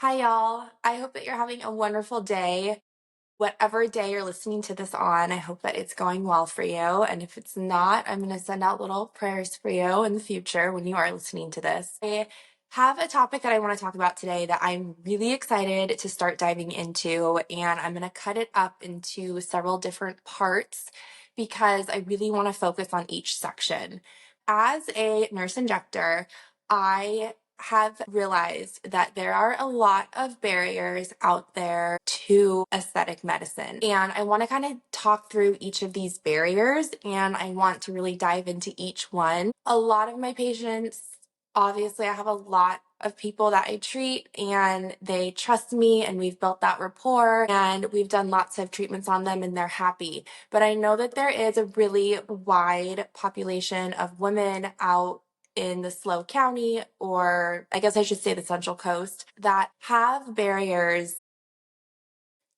Hi, y'all. I hope that you're having a wonderful day. Whatever day you're listening to this on, I hope that it's going well for you. And if it's not, I'm going to send out little prayers for you in the future when you are listening to this. I have a topic that I want to talk about today that I'm really excited to start diving into, and I'm going to cut it up into several different parts because I really want to focus on each section. As a nurse injector, I have realized that there are a lot of barriers out there to aesthetic medicine. And I want to kind of talk through each of these barriers and I want to really dive into each one. A lot of my patients, obviously, I have a lot of people that I treat and they trust me and we've built that rapport and we've done lots of treatments on them and they're happy. But I know that there is a really wide population of women out in the SLO County, or I guess I should say the Central Coast, that have barriers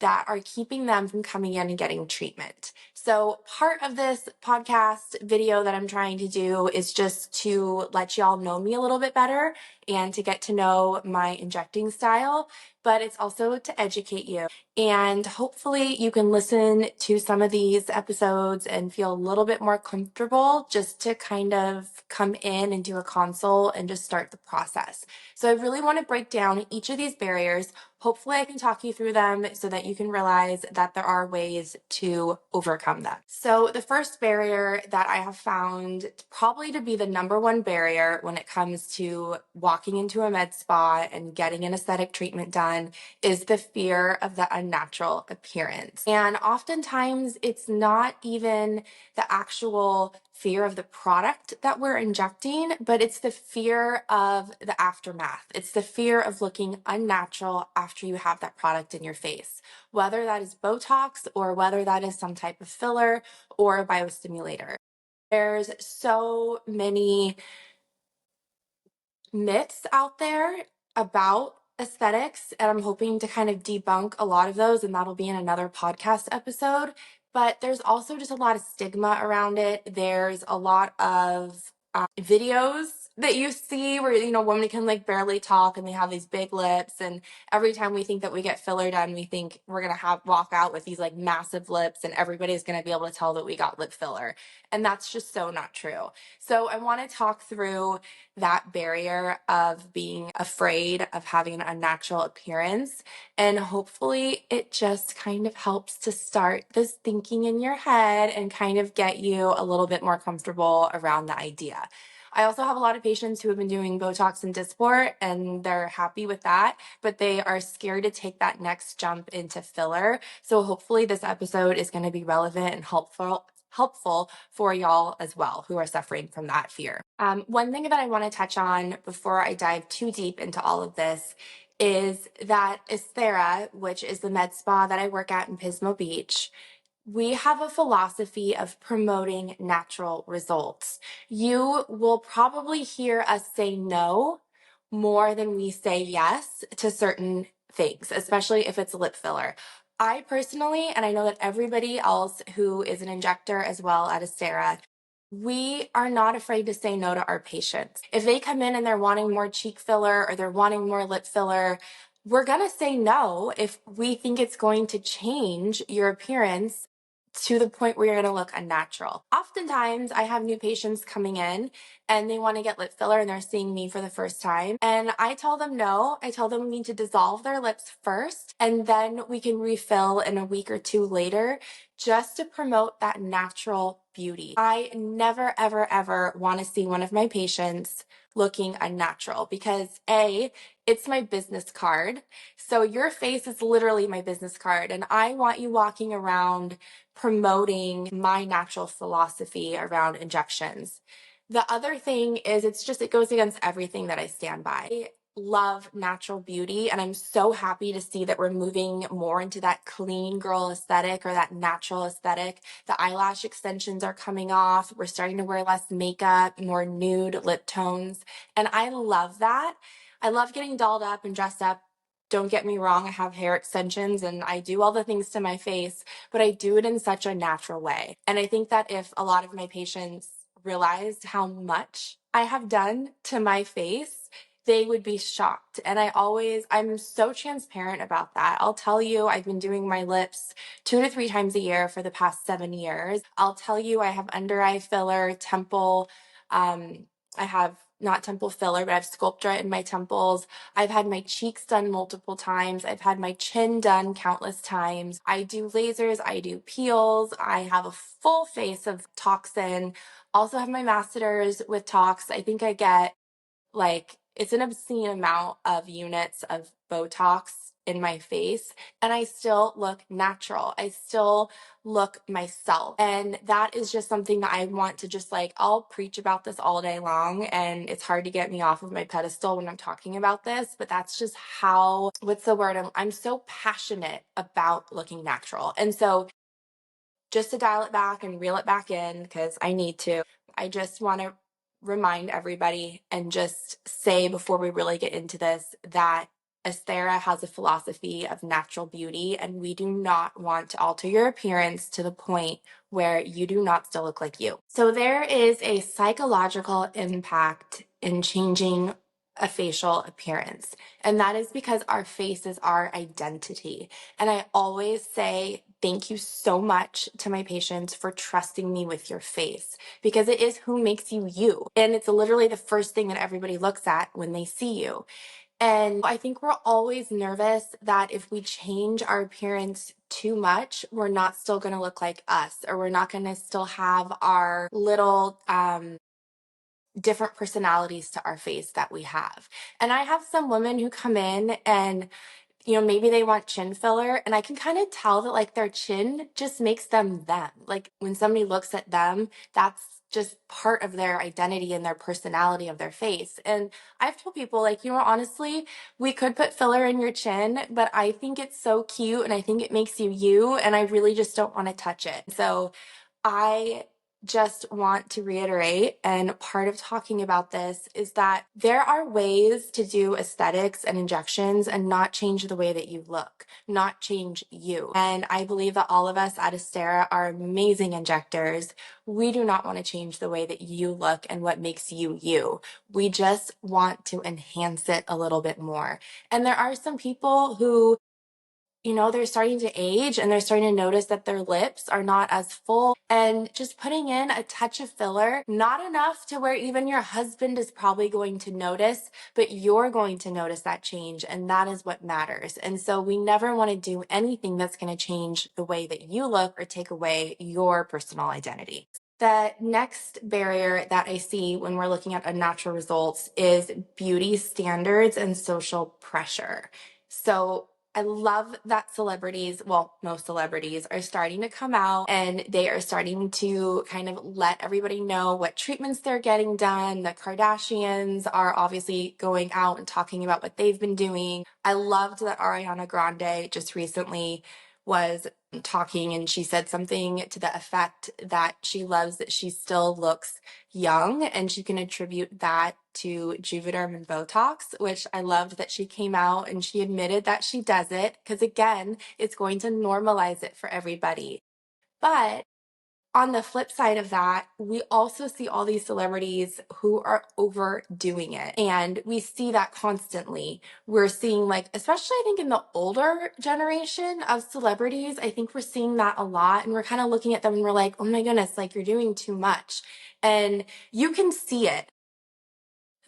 that are keeping them from coming in and getting treatment. So part of this podcast video that I'm trying to do is just to let y'all know me a little bit better and to get to know my injecting style, but it's also to educate you. And hopefully you can listen to some of these episodes and feel a little bit more comfortable just to kind of come in and do a consult and just start the process. So I really want to break down each of these barriers. Hopefully I can talk you through them so that you can realize that there are ways to overcome them. So the first barrier that I have found probably to be the number one barrier when it comes to walking into a med spa and getting an aesthetic treatment done is the fear of the unnatural appearance. And oftentimes it's not even the actual fear of the product that we're injecting, but it's the fear of the aftermath. It's the fear of looking unnatural after you have that product in your face, whether that is Botox or whether that is some type of filler or a biostimulator. There's so many myths out there about aesthetics, and I'm hoping to kind of debunk a lot of those, and that'll be in another podcast episode. But there's also just a lot of stigma around it. There's a lot of videos that you see where women can like barely talk and they have these big lips, and every time we think that we get filler done, we think we're gonna have walk out with these like massive lips and everybody's gonna be able to tell that we got lip filler, and that's just so not true. So I want to talk through that barrier of being afraid of having an unnatural appearance, and hopefully it just kind of helps to start this thinking in your head and kind of get you a little bit more comfortable around the idea. I also have a lot of patients who have been doing Botox and Dysport and they're happy with that, but they are scared to take that next jump into filler. So hopefully this episode is going to be relevant and helpful for y'all as well who are suffering from that fear. One thing that I want to touch on before I dive too deep into all of this is that Esthera, which is the med spa that I work at in Pismo Beach, we have a philosophy of promoting natural results. You will probably hear us say no more than we say yes to certain things, especially if it's lip filler. I personally, and I know that everybody else who is an injector as well at Esthera, we are not afraid to say no to our patients. If they come in and they're wanting more cheek filler or they're wanting more lip filler, we're going to say no if we think it's going to change your appearance to the point where you're going to look unnatural. Oftentimes, I have new patients coming in and they want to get lip filler and they're seeing me for the first time. And I tell them no. I tell them we need to dissolve their lips first and then we can refill in a week or two later just to promote that natural beauty. I never, ever, ever want to see one of my patients looking unnatural because A, it's my business card. So your face is literally my business card. And I want you walking around promoting my natural philosophy around injections. The other thing is it goes against everything that I stand by. I love natural beauty and I'm so happy to see that we're moving more into that clean girl aesthetic or that natural aesthetic. The eyelash extensions are coming off. We're starting to wear less makeup, more nude lip tones. And I love that. I love getting dolled up and dressed up. Don't get me wrong, I have hair extensions and I do all the things to my face, but I do it in such a natural way. And I think that if a lot of my patients realized how much I have done to my face, they would be shocked. And I'm so transparent about that. I'll tell you, I've been doing my lips 2 to 3 times a year for the past 7 years. I'll tell you, I have under eye filler, temple, I have not temple filler, but I have Sculptra in my temples. I've had my cheeks done multiple times. I've had my chin done countless times. I do lasers, I do peels. I have a full face of toxin. Also have my masseters with tox. I think I get like it's an obscene amount of units of Botox in my face, and I still look natural. I still look myself. And that is just something that I want to just like, I'll preach about this all day long, and it's hard to get me off of my pedestal when I'm talking about this, but that's just how, what's the word? I'm so passionate about looking natural. And so just to dial it back and reel it back in, because I need to, I just want to remind everybody and just say before we really get into this that Aesthera has a philosophy of natural beauty, and we do not want to alter your appearance to the point where you do not still look like you. So there is a psychological impact in changing a facial appearance, and that is because our face is our identity. And I always say thank you so much to my patients for trusting me with your face, because it is who makes you you. And it's literally the first thing that everybody looks at when they see you. And I think we're always nervous that if we change our appearance too much, we're not still going to look like us, or we're not going to still have our little different personalities to our face that we have. And I have some women who come in and maybe they want chin filler, and I can kind of tell that like their chin just makes them them. Like when somebody looks at them, that's just part of their identity and their personality of their face. And I've told people like, honestly, we could put filler in your chin, but I think it's so cute and I think it makes you you, and I really just don't want to touch it. So I just want to reiterate, and part of talking about this is that there are ways to do aesthetics and injections and not change the way that you look, not change you. And I believe that all of us at Aesthera are amazing injectors. We do not want to change the way that you look and what makes you you. We just want to enhance it a little bit more. And there are some people who they're starting to age and they're starting to notice that their lips are not as full, and just putting in a touch of filler, not enough to where even your husband is probably going to notice, but you're going to notice that change, and that is what matters. And so we never want to do anything that's going to change the way that you look or take away your personal identity. The next barrier that I see when we're looking at unnatural results is beauty standards and social pressure. So I love that celebrities, well, most celebrities are starting to come out and they are starting to kind of let everybody know what treatments they're getting done. The Kardashians are obviously going out and talking about what they've been doing. I loved that Ariana Grande just recently was talking, and she said something to the effect that she loves that she still looks young, and she can attribute that to Juvederm and Botox, which I loved that she came out and she admitted that she does it, because again, it's going to normalize it for everybody. But on the flip side of that, we also see all these celebrities who are overdoing it. And we see that constantly. We're seeing especially I think in the older generation of celebrities, I think we're seeing that a lot. And we're kind of looking at them and we're like, oh my goodness, you're doing too much. And you can see it.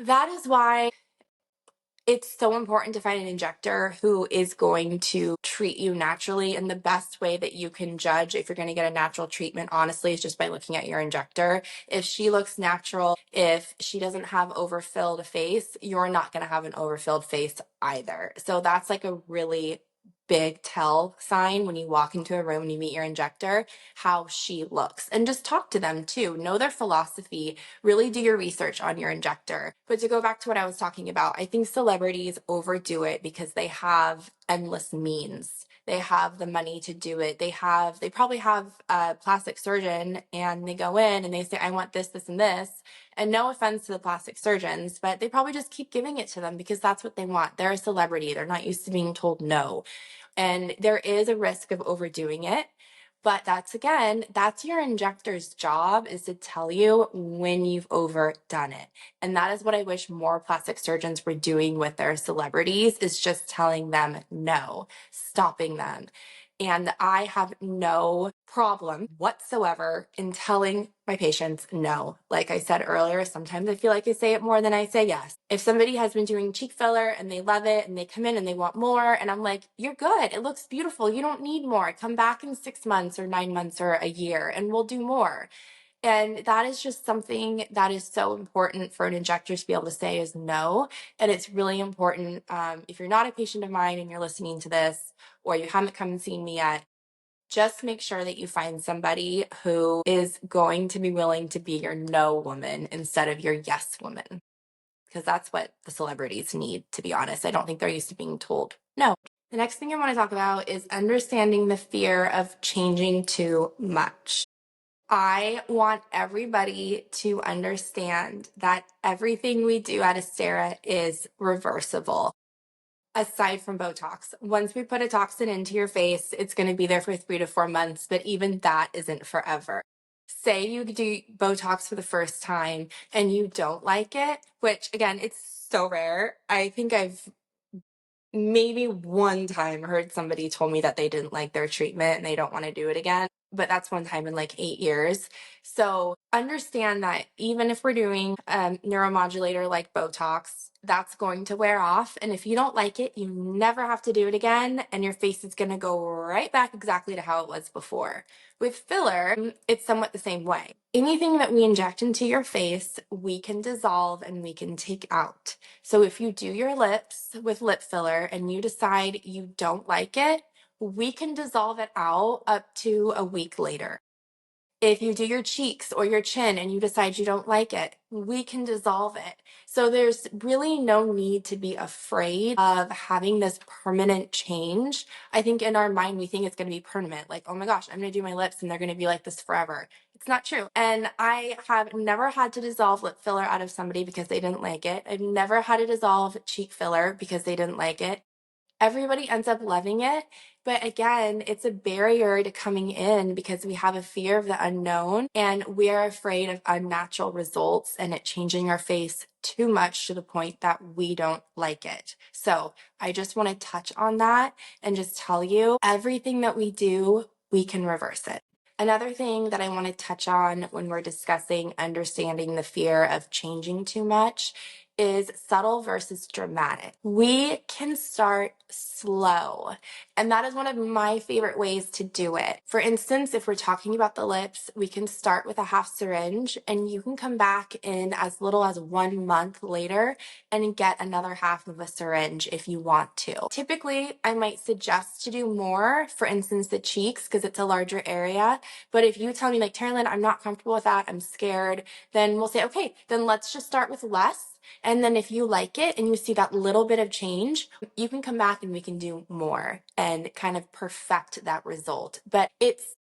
That is why it's so important to find an injector who is going to treat you naturally. And the best way that you can judge if you're going to get a natural treatment, honestly, is just by looking at your injector. If she looks natural, if she doesn't have overfilled face, you're not going to have an overfilled face either. So that's a really big tell sign when you walk into a room and you meet your injector, how she looks. And just talk to them too. Know their philosophy. Really do your research on your injector. But to go back to what I was talking about, I think celebrities overdo it because they have endless means. They have the money to do it. They probably have a plastic surgeon, and they go in and they say, I want this, this, and this. And no offense to the plastic surgeons, but they probably just keep giving it to them because that's what they want. They're a celebrity. They're not used to being told no. And there is a risk of overdoing it. But that's your injector's job, is to tell you when you've overdone it. And that is what I wish more plastic surgeons were doing with their celebrities, is just telling them no, stopping them. And I have no problem whatsoever in telling my patients no. Like I said earlier, sometimes I feel like I say it more than I say yes. If somebody has been doing cheek filler and they love it and they come in and they want more, and I'm like, you're good. It looks beautiful. You don't need more. Come back in 6 months or 9 months or a year and we'll do more. And that is just something that is so important for an injector to be able to say is no. And it's really important, if you're not a patient of mine and you're listening to this, or you haven't come and seen me yet, just make sure that you find somebody who is going to be willing to be your no woman instead of your yes woman. Because that's what the celebrities need, to be honest. I don't think they're used to being told no. The next thing I want to talk about is understanding the fear of changing too much. I want everybody to understand that everything we do at Astera is reversible. Aside from Botox, once we put a toxin into your face, it's going to be there for 3 to 4 months, but even that isn't forever. Say you do Botox for the first time and you don't like it, which again, it's so rare. I think I've maybe one time heard somebody told me that they didn't like their treatment and they don't want to do it again, but that's one time in like 8 years. So understand that even if we're doing a neuromodulator like Botox, that's going to wear off. And if you don't like it, you never have to do it again. And your face is going to go right back exactly to how it was before. With filler, it's somewhat the same way. Anything that we inject into your face, we can dissolve and we can take out. So if you do your lips with lip filler and you decide you don't like it, we can dissolve it out up to a week later. If you do your cheeks or your chin and you decide you don't like it, we can dissolve it. So there's really no need to be afraid of having this permanent change. I think in our mind, we think it's going to be permanent. Like, oh my gosh, I'm going to do my lips and they're going to be like this forever. It's not true. And I have never had to dissolve lip filler out of somebody because they didn't like it. I've never had to dissolve cheek filler because they didn't like it. Everybody ends up loving it. But again, it's a barrier to coming in because we have a fear of the unknown and we're afraid of unnatural results and it changing our face too much to the point that we don't like it. So I just want to touch on that and just tell you everything that we do, we can reverse it. Another thing that I want to touch on when we're discussing understanding the fear of changing too much is subtle versus dramatic. We can start slow, and that is one of my favorite ways to do it. For instance, if we're talking about the lips, we can start with a half syringe and you can come back in as little as 1 month later and get another half of a syringe if you want to. Typically, I might suggest to do more, for instance, the cheeks, because it's a larger area. But if you tell me like, Terralyn, I'm not comfortable with that, I'm scared, then we'll say, okay, then let's just start with less. And then if you like it and you see that little bit of change, you can come back and we can do more and kind of perfect that result. But it's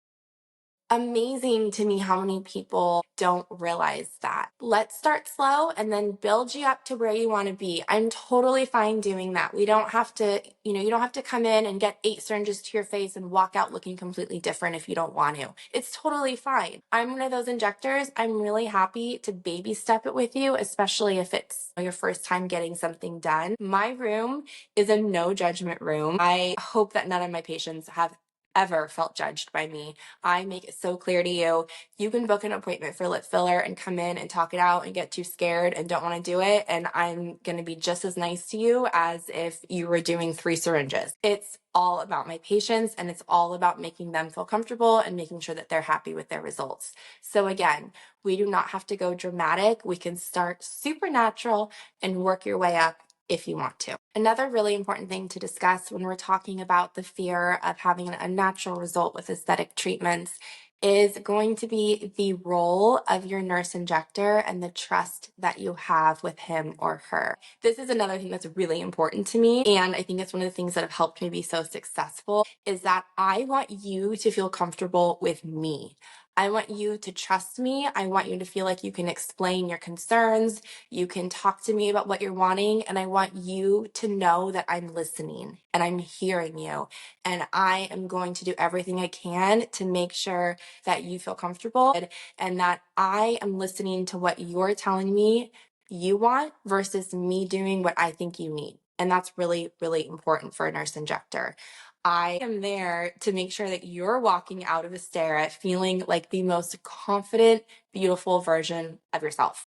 amazing to me how many people don't realize that. Let's start slow and then build you up to where you want to be. I'm totally fine doing that. We don't have to, you don't have to come in and get 8 syringes to your face and walk out looking completely different if you don't want to. It's totally fine. I'm one of those injectors. I'm really happy to baby step it with you, especially if it's your first time getting something done. My room is a no judgment room. I hope that none of my patients have ever felt judged by me. I make it so clear to you. You can book an appointment for lip filler and come in and talk it out and get too scared and don't want to do it. And I'm going to be just as nice to you as if you were doing 3 syringes. It's all about my patients and it's all about making them feel comfortable and making sure that they're happy with their results. So again, we do not have to go dramatic. We can start super natural and work your way up if you want to. Another really important thing to discuss when we're talking about the fear of having an unnatural result with aesthetic treatments is going to be the role of your nurse injector and the trust that you have with him or her. This is another thing that's really important to me, and I think it's one of the things that have helped me be so successful, is that I want you to feel comfortable with me. I want you to trust me. I want you to feel like you can explain your concerns. You can talk to me about what you're wanting. And I want you to know that I'm listening and I'm hearing you. And I am going to do everything I can to make sure that you feel comfortable and that I am listening to what you're telling me you want versus me doing what I think you need. And that's really, really important for a nurse injector. I am there to make sure that you're walking out of Astera feeling like the most confident, beautiful version of yourself.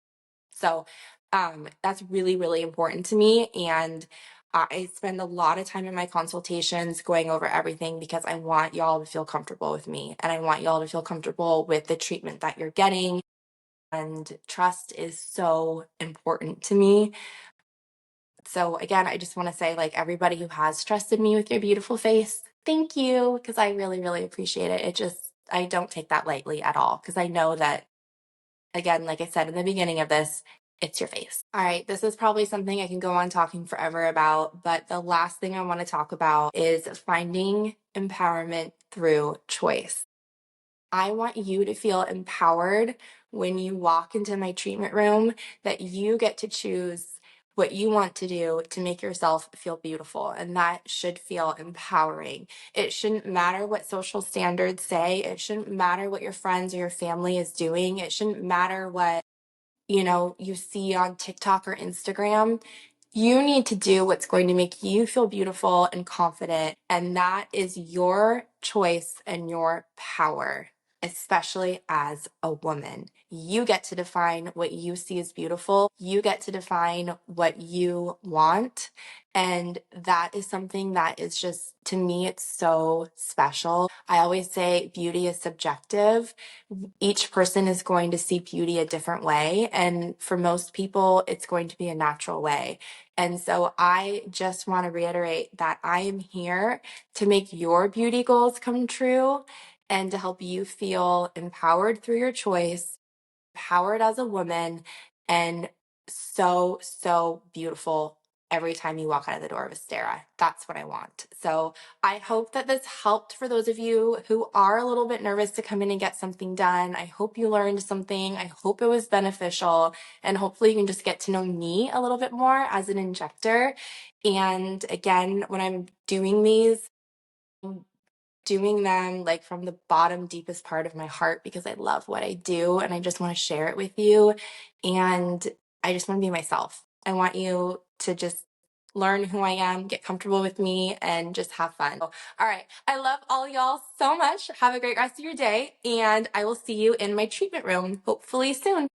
So that's really, really important to me. And I spend a lot of time in my consultations going over everything because I want y'all to feel comfortable with me and I want y'all to feel comfortable with the treatment that you're getting. And trust is so important to me. So again, I just want to say, like, everybody who has trusted me with your beautiful face, thank you, because I really, really appreciate it. I don't take that lightly at all, because I know that, again, like I said in the beginning of this, it's your face. All right, this is probably something I can go on talking forever about, but the last thing I want to talk about is finding empowerment through choice. I want you to feel empowered when you walk into my treatment room, that you get to choose what you want to do to make yourself feel beautiful. And that should feel empowering. It shouldn't matter what social standards say. It shouldn't matter what your friends or your family is doing. It shouldn't matter what, you see on TikTok or Instagram. You need to do what's going to make you feel beautiful and confident. And that is your choice and your power, especially as a woman. You get to define what you see as beautiful. You get to define what you want. And that is something that is just, to me, it's so special. I always say beauty is subjective. Each person is going to see beauty a different way. And for most people, it's going to be a natural way. And so I just want to reiterate that I am here to make your beauty goals come true and to help you feel empowered through your choice, empowered as a woman, and so, so beautiful every time you walk out of the door of Astera. That's what I want. So I hope that this helped for those of you who are a little bit nervous to come in and get something done. I hope you learned something. I hope it was beneficial. And hopefully you can just get to know me a little bit more as an injector. And again, when I'm doing these, doing them like from the bottom, deepest part of my heart because I love what I do and I just want to share it with you. And I just want to be myself. I want you to just learn who I am, get comfortable with me, and just have fun. All right. I love all y'all so much. Have a great rest of your day, and I will see you in my treatment room hopefully soon.